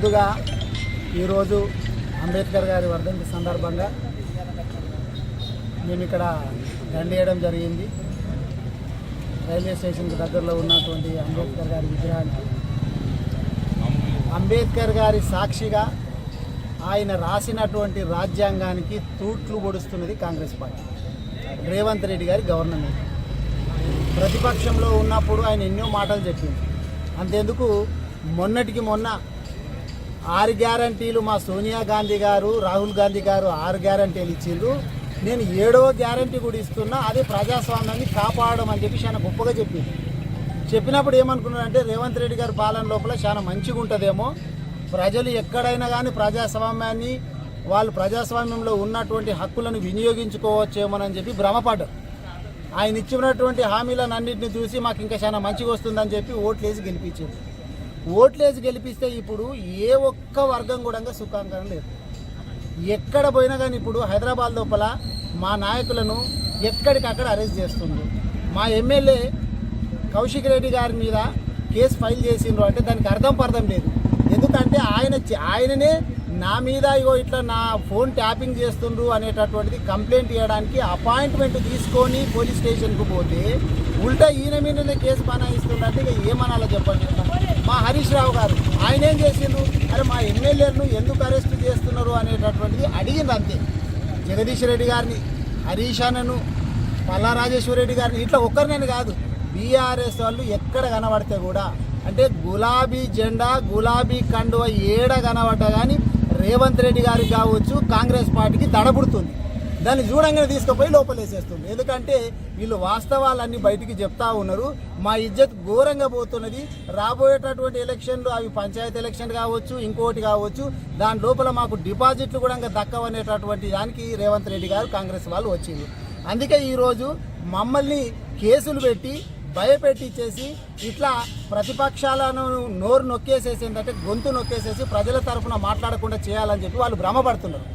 ముందుగా ఈరోజు అంబేద్కర్ గారి వర్ధంతి సందర్భంగా మేము ఇక్కడ దండేయడం జరిగింది. రైల్వే స్టేషన్కి దగ్గరలో ఉన్నటువంటి అంబేద్కర్ గారి విగ్రహాన్ని అంబేద్కర్ గారి సాక్షిగా ఆయన రాసినటువంటి రాజ్యాంగానికి తూట్లు పొడుస్తున్నది కాంగ్రెస్ పార్టీ, రేవంత్ రెడ్డి గారి గవర్నమెంట్. ప్రతిపక్షంలో ఉన్నప్పుడు ఆయన ఎన్నో మాటలు చెప్పింది. అంతేందుకు మొన్నటికి మొన్న 6 గ్యారంటీలు మా సోనియా గాంధీ గారు, రాహుల్ గాంధీ గారు 6 గ్యారంటీలు ఇచ్చిండ్రు, నేను 7వ గ్యారంటీ కూడా ఇస్తున్నా, అదే ప్రజాస్వామ్యాన్ని కాపాడడం అని చెప్పి చాలా గొప్పగా చెప్పింది. చెప్పినప్పుడు ఏమనుకున్నారంటే రేవంత్ రెడ్డి గారి పాలన లోపల చాలా మంచిగా ఉంటుందేమో, ప్రజలు ఎక్కడైనా కానీ ప్రజాస్వామ్యాన్ని వాళ్ళు ప్రజాస్వామ్యంలో ఉన్నటువంటి హక్కులను వినియోగించుకోవచ్చేమోనని చెప్పి భ్రమపడ్డారు. ఆయన ఇచ్చినటువంటి హామీలను అన్నింటినీ చూసి మాకు ఇంకా చాలా మంచిగా వస్తుందని చెప్పి ఓట్లేసి గెలిపించారు. ఓట్లేసి గెలిపిస్తే ఇప్పుడు ఏ ఒక్క వర్గం కూడా సుఖంగా లేదు. ఎక్కడ పోయినా కానీ ఇప్పుడు హైదరాబాద్ లోపల మా నాయకులను ఎక్కడికక్కడ అరెస్ట్ చేస్తున్నారు. మా ఎమ్మెల్యే కౌశిక్ రెడ్డి గారి మీద కేసు ఫైల్ చేసిండ్రు అంటే దానికి అర్థం లేదు. ఎందుకంటే ఆయననే నా మీద ఇట్లా నా ఫోన్ ట్యాపింగ్ చేస్తుండ్రు అనేటటువంటిది కంప్లైంట్ ఇవ్వడానికి అపాయింట్మెంట్ తీసుకొని పోలీస్ స్టేషన్కు పోతే ఉల్టా ఈయన మీదనే కేసు బనాయిస్తుందంటే ఇక ఏమనాలో చెప్పండి. మా హరీష్ రావు గారు ఆయన ఏం చేసిండ్రు, అరే మా ఎమ్మెల్యేలను ఎందుకు అరెస్ట్ చేస్తున్నారు అనేటటువంటిది అడిగింది అంతే. జగదీష్ రెడ్డి గారిని, హరీష్ అన్నను, పల్లా రాజేశ్వర రెడ్డి గారిని ఇట్లా ఒక్కరినని కాదు, బీఆర్ఎస్ వాళ్ళు ఎక్కడ కనబడితే కూడా అంటే గులాబీ జెండా గులాబీ కండువ ఏడ కనబడ్డా కానీ రేవంత్ రెడ్డి గారికి కావచ్చు కాంగ్రెస్ పార్టీకి దడబుడుతుంది. దాన్ని చూడంగానే తీసుకుపోయి లోపలేసేస్తుంది. ఎందుకంటే వీళ్ళు వాస్తవాలన్నీ బయటికి చెప్తా ఉన్నారు. మా ఇజ్జత్ ఘోరంగా పోతున్నది. రాబోయేటటువంటి ఎలక్షన్లు అవి పంచాయతీ ఎలక్షన్ కావచ్చు, ఇంకోటి కావచ్చు, దాని లోపల మాకు డిపాజిట్లు కూడా దక్కవనేటటువంటి దానికి రేవంత్ రెడ్డి గారు కాంగ్రెస్ వాళ్ళు వచ్చింది. అందుకే ఈరోజు మమ్మల్ని కేసులు పెట్టి భయపెట్టించేసి ఇట్లా ప్రతిపక్షాలను నోరు నొక్కేసేసి ఏంటంటే గొంతు నొక్కేసేసి ప్రజల తరఫున మాట్లాడకుండా చేయాలని చెప్పి వాళ్ళు భ్రమపడుతున్నారు.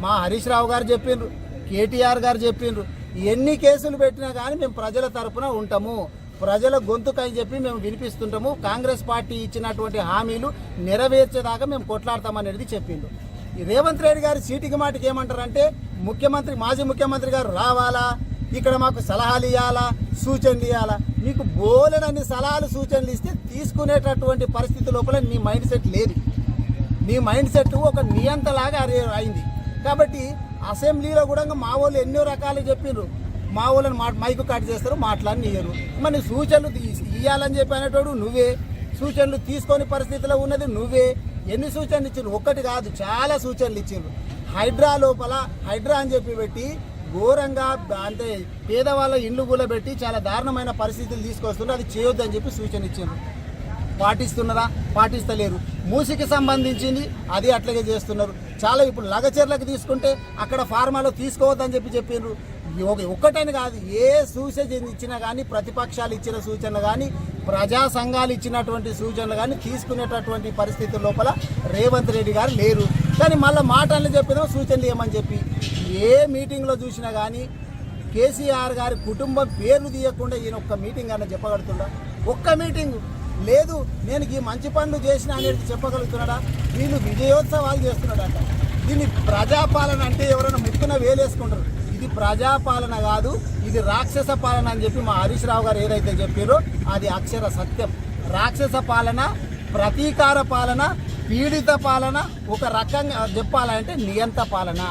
మా హరీష్ రావు గారు చెప్పిండ్రు, కేటీఆర్ గారు చెప్పిండ్రు, ఎన్ని కేసులు పెట్టినా కానీ మేము ప్రజల తరఫున ఉంటాము, ప్రజల గొంతుకని చెప్పి మేము వినిపిస్తుంటాము, కాంగ్రెస్ పార్టీ ఇచ్చినటువంటి హామీలు నెరవేర్చేదాకా మేము కొట్లాడతామనేది చెప్పిండ్రు. ఈ రేవంత్ రెడ్డి గారు చీటికి మాటికి ఏమంటారంటే మాజీ ముఖ్యమంత్రి గారు రావాలా, ఇక్కడ మాకు సలహాలు ఇవ్వాలా, సూచనలు ఇవ్వాలా. మీకు బోలెడన్ని సలహాలు సూచనలు ఇస్తే తీసుకునేటటువంటి పరిస్థితి లోపల నీ మైండ్ సెట్ లేదు. నీ మైండ్ సెట్ ఒక నియంతలాగా అయింది. కాబట్టి అసెంబ్లీలో కూడా మా వాళ్ళు ఎన్నో రకాలు చెప్పిండ్రు, మా వాళ్ళని మైకు కట్ చేస్తారు, మాట్లాడినియరు. మరి సూచనలు ఇవ్వాలని చెప్పి అనేటోడు నువ్వే, సూచనలు తీసుకొని పరిస్థితిలో ఉన్నది నువ్వే. ఎన్ని సూచనలు ఇచ్చిండ్రు? ఒక్కటి కాదు, చాలా సూచనలు ఇచ్చిండ్రు. హైడ్రా లోపల హైడ్రా అని చెప్పి పెట్టి ఘోరంగా అంటే పేదవాళ్ళ ఇండ్లు కూడా పెట్టి చాలా దారుణమైన పరిస్థితులు తీసుకొస్తున్నారు. అది చేయొద్దని చెప్పి సూచన ఇచ్చిండ్రు. పాటిస్తున్నారా? పాటిస్తలేరు. మూసికి సంబంధించింది అది అట్లాగే చేస్తున్నారు. చాలా ఇప్పుడు లగచర్లకు తీసుకుంటే అక్కడ ఫార్మాలో తీసుకోవద్దని చెప్పిండ్రు. ఒక్కటని కాదు, ఏ సూచన ఇచ్చినా కానీ, ప్రతిపక్షాలు ఇచ్చిన సూచనలు కానీ, ప్రజా సంఘాలు ఇచ్చినటువంటి సూచనలు కానీ తీసుకునేటటువంటి పరిస్థితుల లోపల రేవంత్ రెడ్డి గారు లేరు. కానీ మళ్ళీ మాటలు చెప్పినా సూచనలు ఏమని చెప్పి ఏ మీటింగ్లో చూసినా కానీ కేసీఆర్ గారి కుటుంబం పేర్లు తీయకుండా ఈయన ఒక్క మీటింగ్ అన్న చెప్పగలుగుతుందా? ఒక్క మీటింగ్ లేదు. నేను ఈ మంచి పనులు చేసిన అనేది చెప్పగలుగుతున్నాడా? వీళ్ళు విజయోత్సవాలు చేస్తున్నాడంట. దీన్ని ప్రజాపాలన అంటే ఎవరైనా ముక్కున వేలేసుకుంటారు. ఇది ప్రజాపాలన కాదు, ఇది రాక్షస పాలన అని చెప్పి మా హరీష్ రావు గారు ఏదైతే చెప్పారో అది అక్షర సత్యం. రాక్షస పాలన, ప్రతీకార పాలన, పీడిత పాలన, ఒక రకంగా చెప్పాలంటే నియంత పాలన.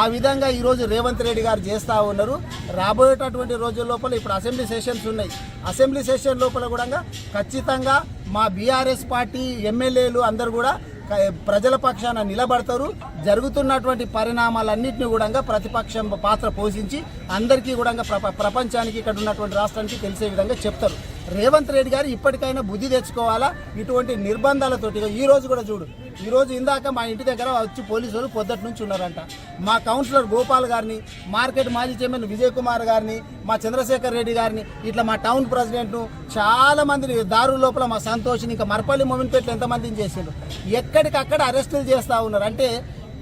ఆ విధంగా ఈరోజు రేవంత్ రెడ్డి గారు చేస్తూ ఉన్నారు. రాబోయేటటువంటి రోజుల లోపల ఇప్పుడు అసెంబ్లీ సెషన్స్ ఉన్నాయి. అసెంబ్లీ సెషన్ లోపల కూడా ఖచ్చితంగా మా బీఆర్ఎస్ పార్టీ ఎమ్మెల్యేలు అందరూ కూడా ప్రజల పక్షాన నిలబడతారు. జరుగుతున్నటువంటి పరిణామాలన్నింటినీ కూడా ప్రతిపక్షం పాత్ర పోషించి అందరికీ కూడా ప్రపంచానికి ఇక్కడ ఉన్నటువంటి రాష్ట్రానికి తెలిసే విధంగా చెప్తారు. రేవంత్ రెడ్డి గారు ఇప్పటికైనా బుద్ధి తెచ్చుకోవాలా. ఇటువంటి నిర్బంధాలతోటి ఈరోజు కూడా చూడు, ఈరోజు ఇందాక మా ఇంటి దగ్గర వచ్చి పోలీసులు పొద్దుటి నుంచి ఉన్నారంట. మా కౌన్సిలర్ గోపాల్ గారిని, మార్కెట్ మాజీ చైర్మన్ విజయ్ కుమార్ గారిని, మా చంద్రశేఖర్ రెడ్డి గారిని, ఇట్లా మా టౌన్ ప్రెసిడెంట్ను చాలా మందిని దారు లోపల మా సంతోష్ని, ఇంకా మరపల్లి మొమిన్పేటలో ఎంతమందిని చేసిండ్రు. ఎక్కడికక్కడ అరెస్టులు చేస్తూ ఉన్నారు. అంటే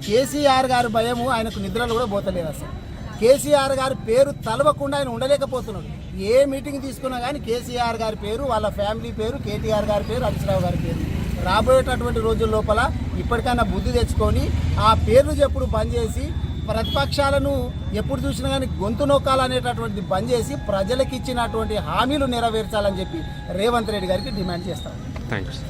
కేసీఆర్ గారి భయము ఆయనకు నిద్రలు కూడా పోతలేదు. అసలు కేసీఆర్ గారి పేరు తలవకుండా ఆయన ఉండలేకపోతున్నాడు. ఏ మీటింగ్ తీసుకున్నా కానీ కేసీఆర్ గారి పేరు, వాళ్ళ ఫ్యామిలీ పేరు, కేటీఆర్ గారి పేరు, హరీష్ రావు గారి పేరు. రాబోయేటటువంటి రోజుల లోపల ఇప్పటికైనా బుద్ధి తెచ్చుకొని ఆ పేర్లు చెప్పుడు బంద్ చేసి ప్రతిపక్షాలను ఎప్పుడు చూసినా కానీ గొంతు నొక్కాలనేటటువంటిది బంద్ చేసి ప్రజలకు ఇచ్చినటువంటి హామీలు నెరవేర్చాలని చెప్పి రేవంత్ రెడ్డి గారికి డిమాండ్ చేస్తాం. థ్యాంక్స్.